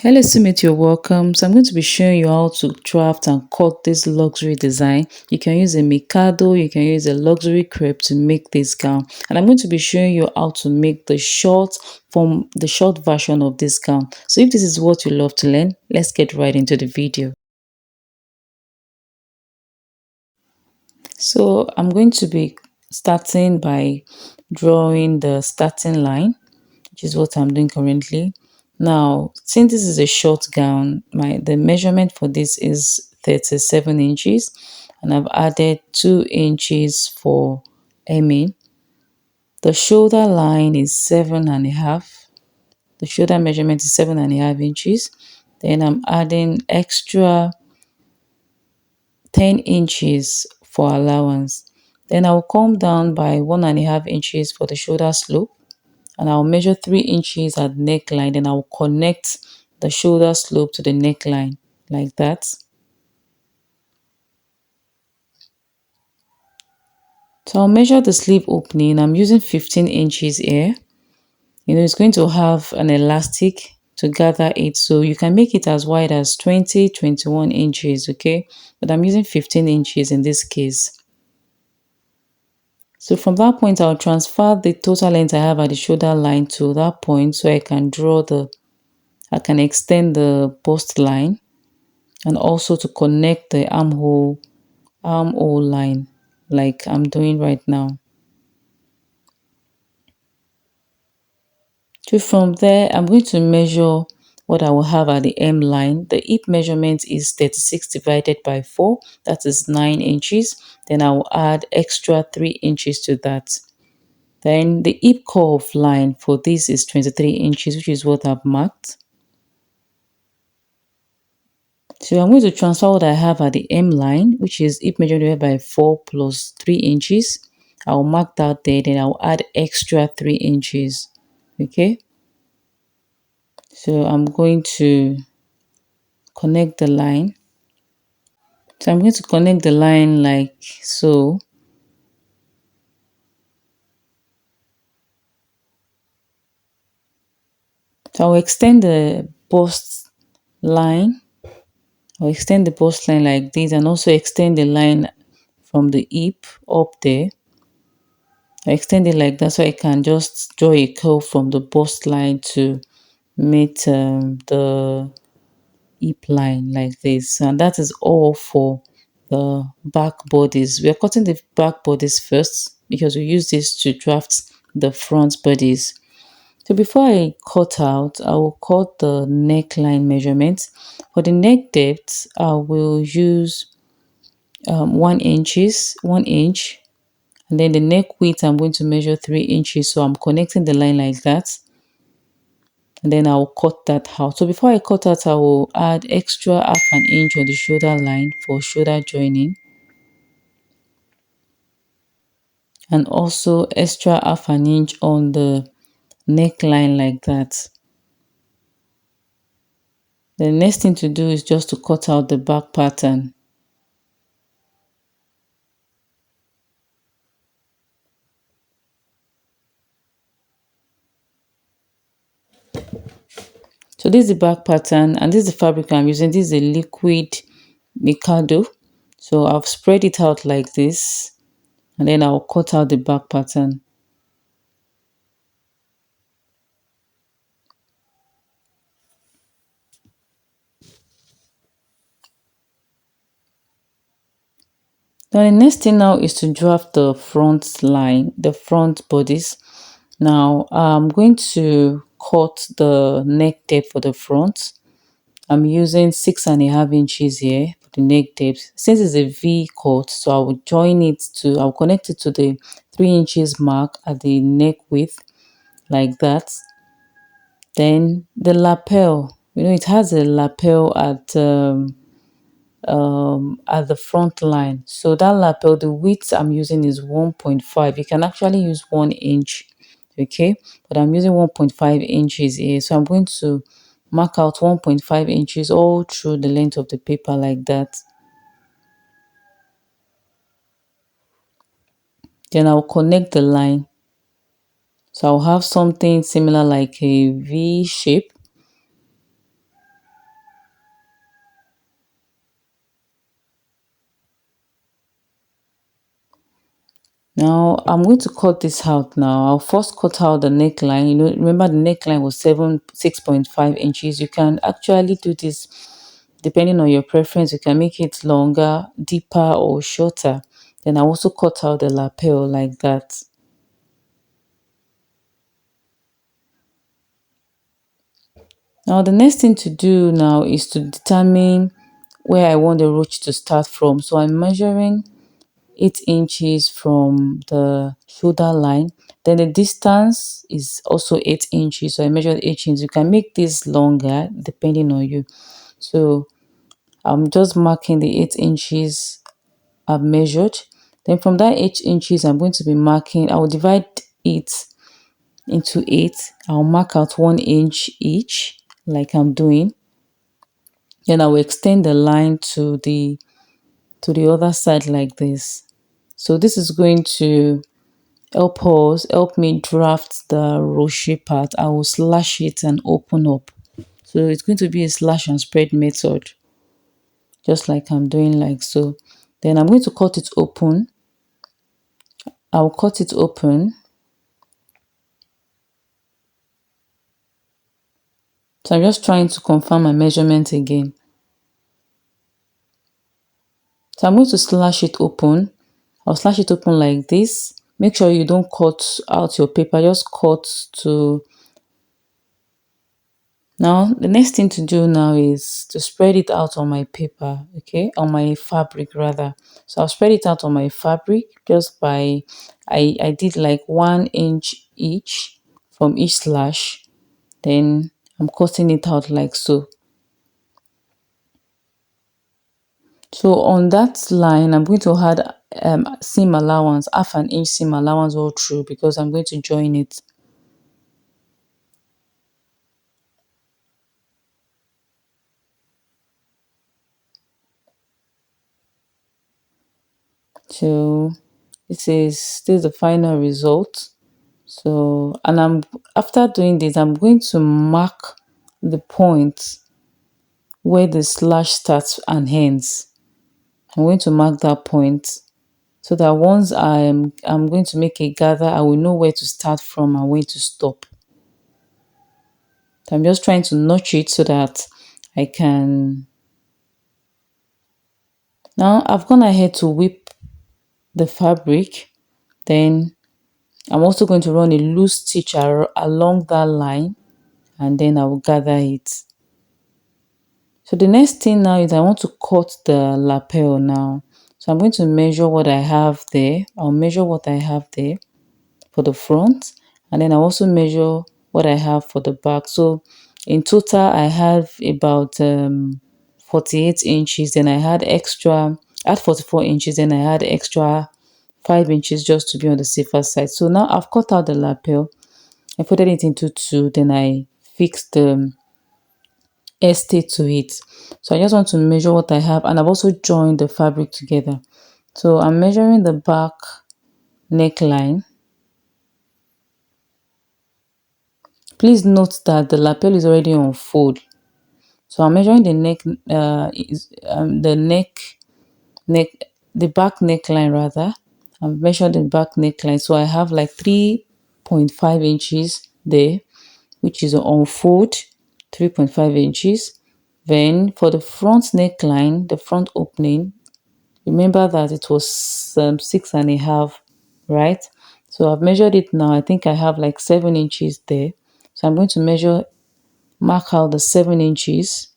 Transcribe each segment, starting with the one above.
Hello, Sumit, you're welcome. So I'm going to be showing you how to craft and cut this luxury design. You can use a mikado, you can use a luxury crepe to make this gown. And I'm going to be showing you how to make the short version of this gown. So if this is what you love to learn, let's get right into the video. So I'm going to be starting by drawing the starting line, which is what I'm doing currently. Now, since this is a short gown, the measurement for this is 37 inches, and I've added 2 inches for hemming. The shoulder line is 7.5. The shoulder measurement is 7.5 inches. Then I'm adding extra 10 inches for allowance. Then I'll come down by 1.5 inches for the shoulder slope, and I'll measure 3 inches at neckline. Then I'll connect the shoulder slope to the neckline like that. So I'll measure the sleeve opening. I'm using 15 inches here. It's going to have an elastic to gather it, so you can make it as wide as 20, 21 inches, okay? But I'm using 15 inches in this case. So from that point, I'll transfer the total length I have at the shoulder line to that point so I can extend the bust line, and also to connect the armhole line like I'm doing right now. So from there, I'm going to measure what I will have at the hem line. The hip measurement is 36 divided by 4, that is 9 inches. Then I will add extra 3 inches to that. Then the hip curve line for this is 23 inches, which is what I've marked. So I'm going to transfer what I have at the hem line, which is hip measurement by 4 plus 3 inches. I'll mark that there, then I'll add extra 3 inches. Okay. So I'm going to connect the line. So I'm going to connect the line like so. So I'll extend the bust line. I'll extend the bust line like this, and also extend the line from the hip up there. I extend it like that so I can just draw a curve from the bust line to meet the hip line like this. And that is all for the back bodies. We are cutting the back bodies first because we use this to draft the front bodies. So before I cut out, I will cut the neckline measurement. For the neck depth, I will use 1 inch, and then the neck width I'm going to measure 3 inches. So I'm connecting the line like that, and then I'll cut that out. So before I cut out, I will add extra 1/2 inch on the shoulder line for shoulder joining, and also extra 1/2 inch on the neckline like that. The next thing to do is just to cut out the back pattern. So this is the back pattern, and this is the fabric I'm using. This is a liquid mikado. So I've spread it out like this, and then I'll cut out the back pattern. Now the next thing now is to draft the front line, the front bodies. Now I'm going to cut the neck depth for the front. I'm using 6.5 inches here for the neck depth. Since it's a V cut, so I'll connect it to the 3 inches mark at the neck width like that. Then the lapel, it has a lapel at the front line. So that lapel, the width I'm using is 1.5. You can actually use 1 inch, okay? But I'm using 1.5 inches here. So I'm going to mark out 1.5 inches all through the length of the paper like that. Then I'll connect the line. So I'll have something similar like a V shape. Now I'm going to cut this out now. I'll first cut out the neckline. Remember the neckline was 6.5 inches. You can actually do this depending on your preference. You can make it longer, deeper, or shorter. Then I also cut out the lapel like that. Now the next thing to do now is to determine where I want the roach to start from. So I'm measuring 8 inches from the shoulder line. Then the distance is also 8 inches. So I measured 8 inches. You can make this longer depending on you. So I'm just marking the 8 inches I've measured. Then from that 8 inches, I'm going to be marking, I will divide it into 8. I'll mark out 1 inch each, like I'm doing. Then I will extend the line to the other side like this. So this is going to help me draft the rocher part. I will slash it and open up. So it's going to be a slash and spread method, just like I'm doing like so. Then I'm going to cut it open. I'll cut it open. So I'm just trying to confirm my measurement again. So I'm going to slash it open. I'll slash it open like this. Make sure you don't cut out your paper. Just cut to. Now, the next thing to do now is to spread it out on my paper, okay? On my fabric rather. So I'll spread it out on my fabric just by, I did like 1 inch each from each slash. Then I'm cutting it out like so. So on that line, I'm going to add seam allowance, half an inch seam allowance all through because I'm going to join it. So this is the final result. So, and after doing this, I'm going to mark the point where the slash starts and ends. I'm going to mark that point so that once I'm going to make a gather, I will know where to start from and where to stop. So I'm just trying to notch it so that I can. Now I've gone ahead to whip the fabric. Then I'm also going to run a loose stitch along that line, and then I will gather it. So the next thing now is I want to cut the lapel now. So I'm going to measure what I have there. I'll measure what I have there for the front, and then I'll also measure what I have for the back. So in total, I have about 48 inches. Then I had extra at 44 inches. Then I had extra 5 inches just to be on the safer side. So now I've cut out the lapel. I folded it into two. Then I fixed the estate to it. So I just want to measure what I have, and I've also joined the fabric together. So I'm measuring the back neckline. Please note that the lapel is already on fold. So I'm measuring the neck, the neck, the back neckline rather. I've measured the back neckline. So I have like 3.5 inches there, which is on fold, 3.5 inches. Then for the front neckline, the front opening, remember that it was 6.5, right? So I've measured it now. I think I have like 7 inches there. So I'm going to mark out the 7 inches,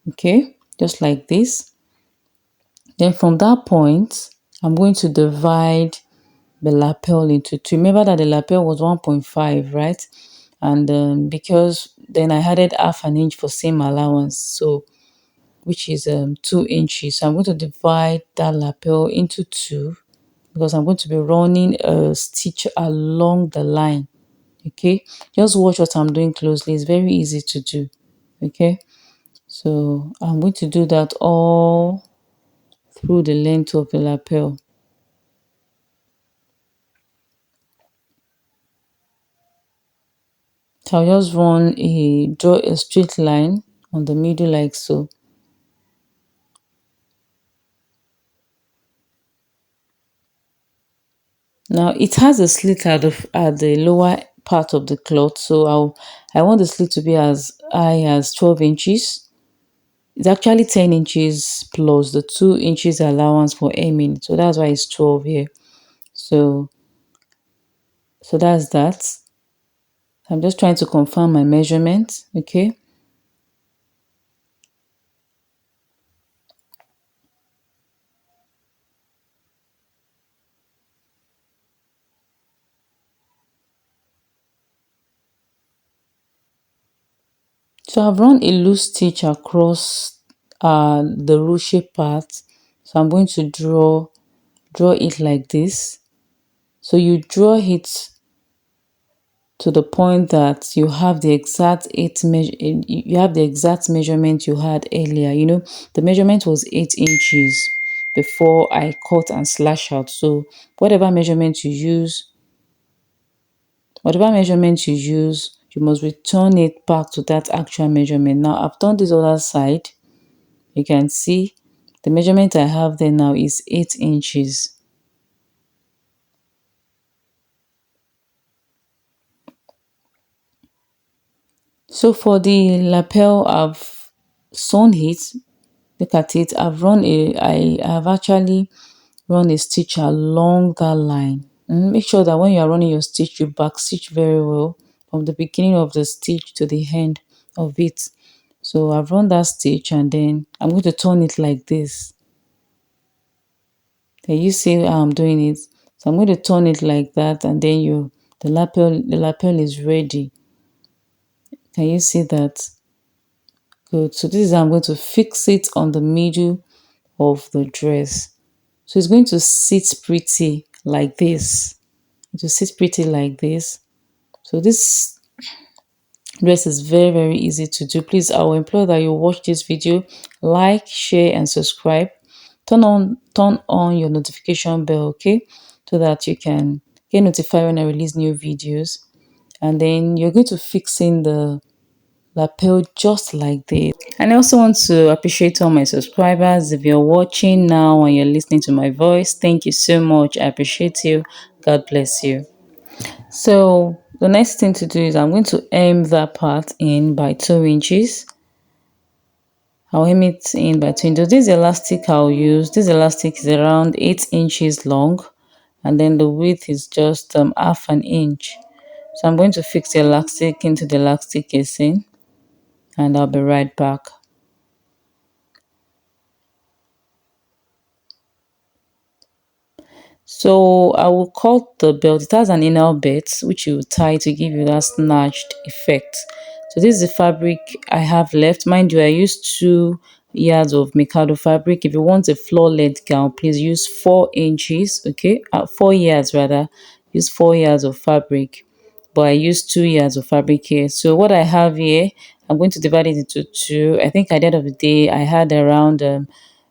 okay, just like this. Then from that point, I'm going to divide the lapel into two. Remember that the lapel was 1.5, right? And because then I added half an inch for seam allowance, so which is 2 inches. So I'm going to divide that lapel into two because I'm going to be running a stitch along the line. Okay, just watch what I'm doing closely. It's very easy to do. Okay, so I'm going to do that all through the length of the lapel. So I'll just draw a straight line on the middle like so. Now it has a slit at the lower part of the cloth, so I want the slit to be as high as 12 inches. It's actually 10 inches plus the 2 inches allowance for aiming, so that's why it's 12 here. So that's that. I'm just trying to confirm my measurement. Okay. So I've run a loose stitch across the ruche part. So I'm going to draw it like this. So you draw it to the point that you have the exact you have the exact measurement you had earlier. You know, the measurement was 8 inches before I cut and slash out. So whatever measurement you use, you must return it back to that actual measurement. Now I've done this other side. You can see the measurement I have there now is 8 inches. So for the lapel, I've sewn it. Look at it. I have actually run a stitch along that line. And make sure that when you are running your stitch, you back stitch very well from the beginning of the stitch to the end of it. So I've run that stitch and then I'm going to turn it like this. Can you see how I'm doing it? So I'm going to turn it like that and then the lapel is ready. Can you see that? Good. So this is how I'm going to fix it on the middle of the dress. So it's going to sit pretty like this. To sit pretty like this. So this dress is very, very easy to do. Please, I will implore that you watch this video, like, share, and subscribe. Turn on your notification bell, okay? So that you can get notified when I release new videos. And then you're going to fix in the lapel just like this. And I also want to appreciate all my subscribers. If you're watching now and you're listening to my voice, thank you so much. I appreciate you. God bless you. So the next thing to do is I'm going to aim that part in by 2 inches. I'll aim it in by 2 inches. This elastic I'll use, this elastic is around 8 inches long, and then the width is just half an inch. So I'm going to fix the elastic into the elastic casing, and I'll be right back. So I will cut the belt. It has an inner belt which you tie to give you that snatched effect. So this is the fabric I have left. Mind you, I used 2 yards of mikado fabric. If you want a floor length gown, please use 4 inches. Okay, 4 yards rather. Use 4 yards of fabric. But I used 2 yards of fabric here. So what I have here, I'm going to divide it into two. I think at the end of the day, I had around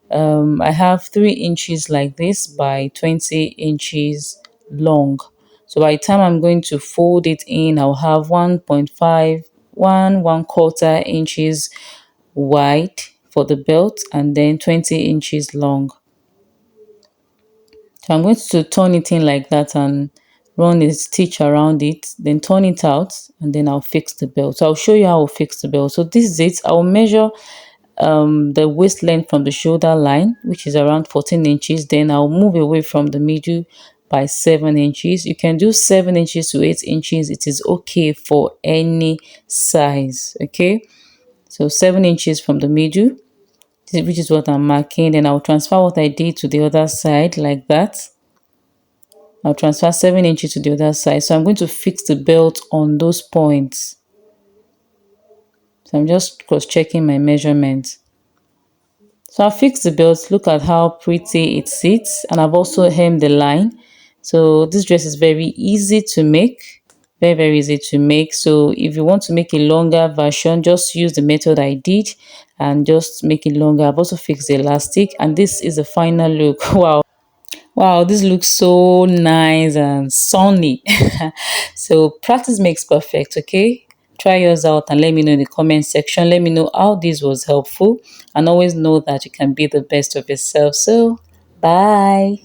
I have 3 inches like this by 20 inches long. So by the time I'm going to fold it in, I'll have 1.5, 1 1/4 inches wide for the belt and then 20 inches long. So I'm going to turn it in like that and run a stitch around it, then turn it out, and then I'll fix the belt. So I'll show you how I'll fix the belt. So this is it. I'll measure the waist length from the shoulder line, which is around 14 inches. Then I'll move away from the middle by 7 inches. You can do 7 inches to 8 inches. It is okay for any size. Okay, so 7 inches from the middle, which is what I'm marking. Then I'll transfer what I did to the other side like that. I'll transfer 7 inches to the other side. So I'm going to fix the belt on those points. So I'm just cross-checking my measurements. So I fixed the belt. Look at how pretty it sits, and I've also hemmed the line. So this dress is very easy to make, very, very easy to make. So if you want to make a longer version, just use the method I did and just make it longer. I've also fixed the elastic, and this is the final look. Wow. Wow, this looks so nice and sunny. So practice makes perfect, okay? Try yours out and let me know in the comment section. Let me know how this was helpful, and always know that you can be the best of yourself. So, bye.